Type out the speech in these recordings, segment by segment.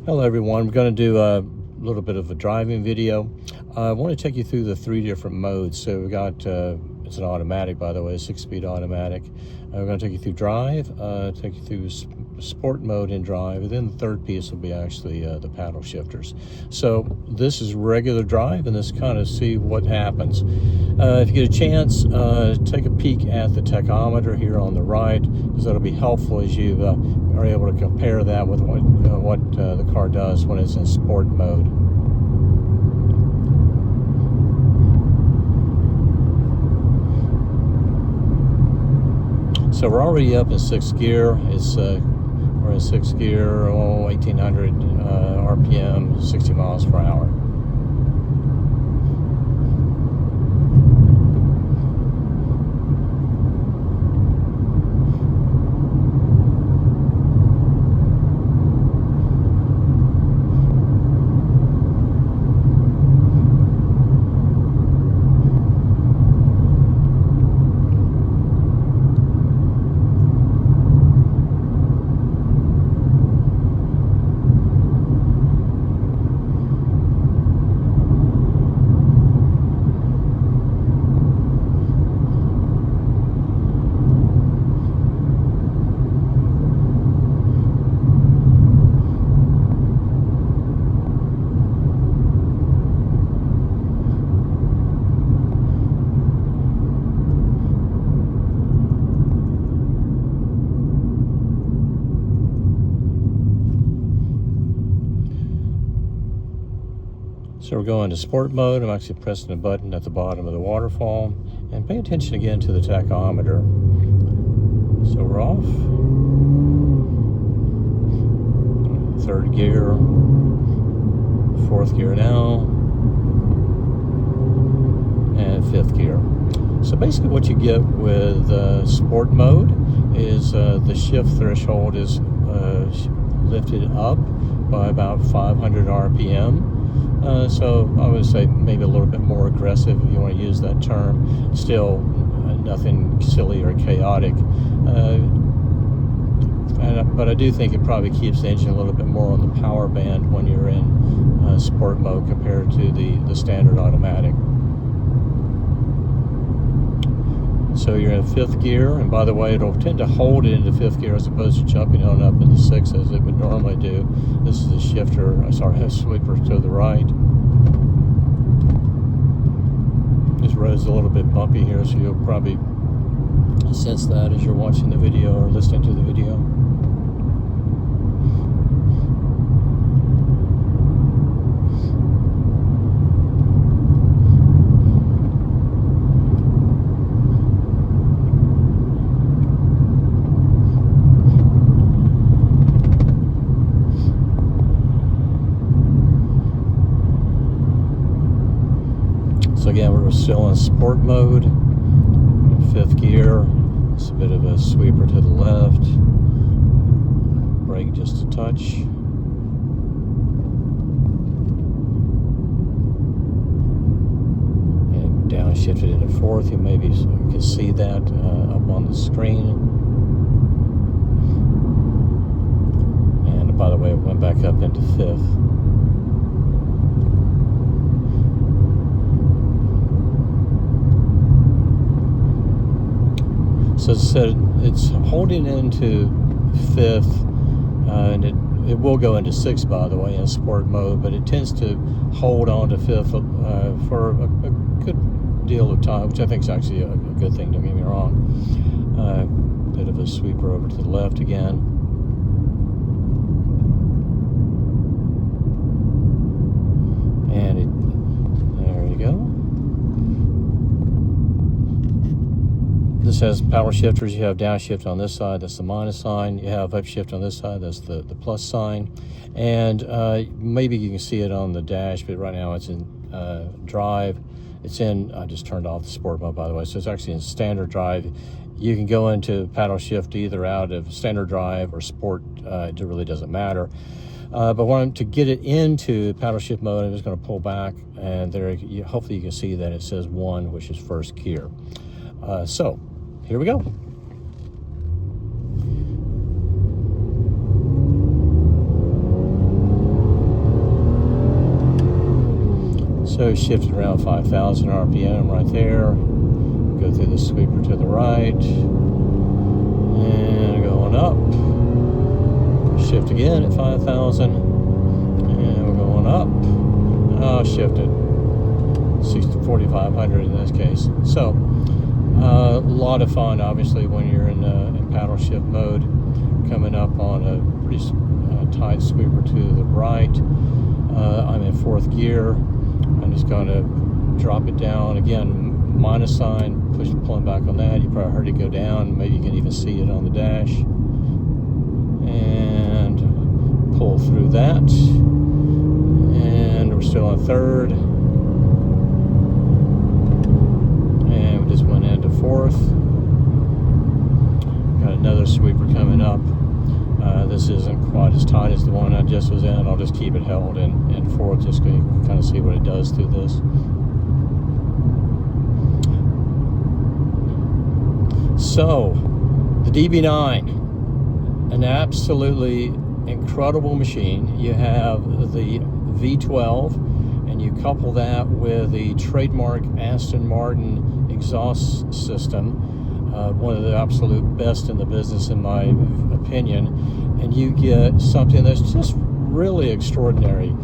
Hello everyone, we're going to do a little bit of a driving video. I want to take you through the 3 different modes. So we got, it's an automatic by the way, 6-speed automatic. We're going to take you through drive, take you through sport mode in drive, and then the third piece will be actually the paddle shifters. So this is regular drive, and let's kind of see what happens. If you get a chance, take a peek at the tachometer here on the right, because that'll be helpful as you are able to compare that with what the car does when it's in sport mode. So we're already up in 6th gear. We're in 6th gear, 1800 RPM, 60 miles per hour. So we're going to sport mode. I'm actually pressing a button at the bottom of the waterfall. And pay attention again to the tachometer. So we're off. 3rd gear. 4th gear now. And 5th gear. So basically what you get with sport mode is the shift threshold is lifted up by about 500 RPM. So I would say maybe a little bit more aggressive if you want to use that term. Still nothing silly or chaotic. But I do think it probably keeps the engine a little bit more on the power band when you're in sport mode compared to the standard automatic. So you're in 5th gear, and by the way, it'll tend to hold it into 5th gear as opposed to jumping on up into 6th as it would normally do. This is a shifter, a sweeper to the right. This road's a little bit bumpy here, so you'll probably sense that as you're watching the video or listening to the video. So again, we're still in sport mode, 5th gear. It's a bit of a sweeper to the left. Brake just a touch. And downshifted into 4th. You maybe can see that up on the screen. And by the way, it went back up into 5th. So as I said, it's holding into 5th, and it will go into 6th, by the way, in sport mode, but it tends to hold on to 5th for a good deal of time, which I think is actually a good thing, don't get me wrong. Bit of a sweeper over to the left again. And there you go. This has power shifters. You have downshift on this side, that's the minus sign. You have upshift on this side, that's the plus sign. And maybe you can see it on the dash, but right now it's in drive. It's in, I just turned off the sport mode, by the way, so it's actually in standard drive. You can go into paddle shift either out of standard drive or sport. It really doesn't matter. But to get it into paddle shift mode, I'm just going to pull back, and there, hopefully you can see that it says 1, which is 1st gear. So here we go. So shifted around 5,000 RPM right there. Go through the sweeper to the right. And going up. Shift again at 5,000. And we're going up. Oh, shifted. 4,500 in this case. So, a lot of fun, obviously, when you're in paddle shift mode, coming up on a pretty tight sweeper to the right. I'm in 4th gear. I'm just going to drop it down again. Minus sign, pulling back on that. You probably heard it go down. Maybe you can even see it on the dash. And pull through that. And we're still on 3rd. And we just went into 4th. Got another sweeper coming up. This isn't quite as tight as the one I just was in. I'll just keep it held in 4th, just so you can kind of see what it does through this. So, the DB9, an absolutely incredible machine. You have the V12, and you couple that with the trademark Aston Martin exhaust system, one of the absolute best in the business in my opinion, and you get something that's just really extraordinary.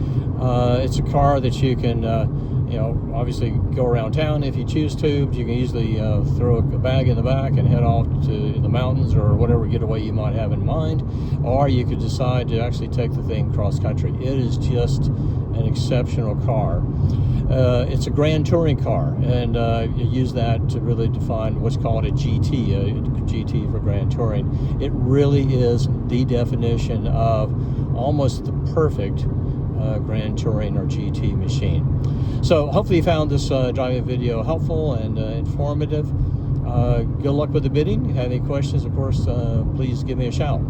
It's a car that you can obviously go around town if you choose to. You can easily throw a bag in the back and head off to the mountains or whatever getaway you might have in mind, or you could decide to actually take the thing cross country. It is just an exceptional car. It's a grand touring car, and you use that to really define what's called a GT, GT for grand touring. It really is the definition of almost the perfect grand touring or GT machine. So hopefully you found this driving video helpful and informative. Good luck with the bidding. If you have any questions, of course, please give me a shout.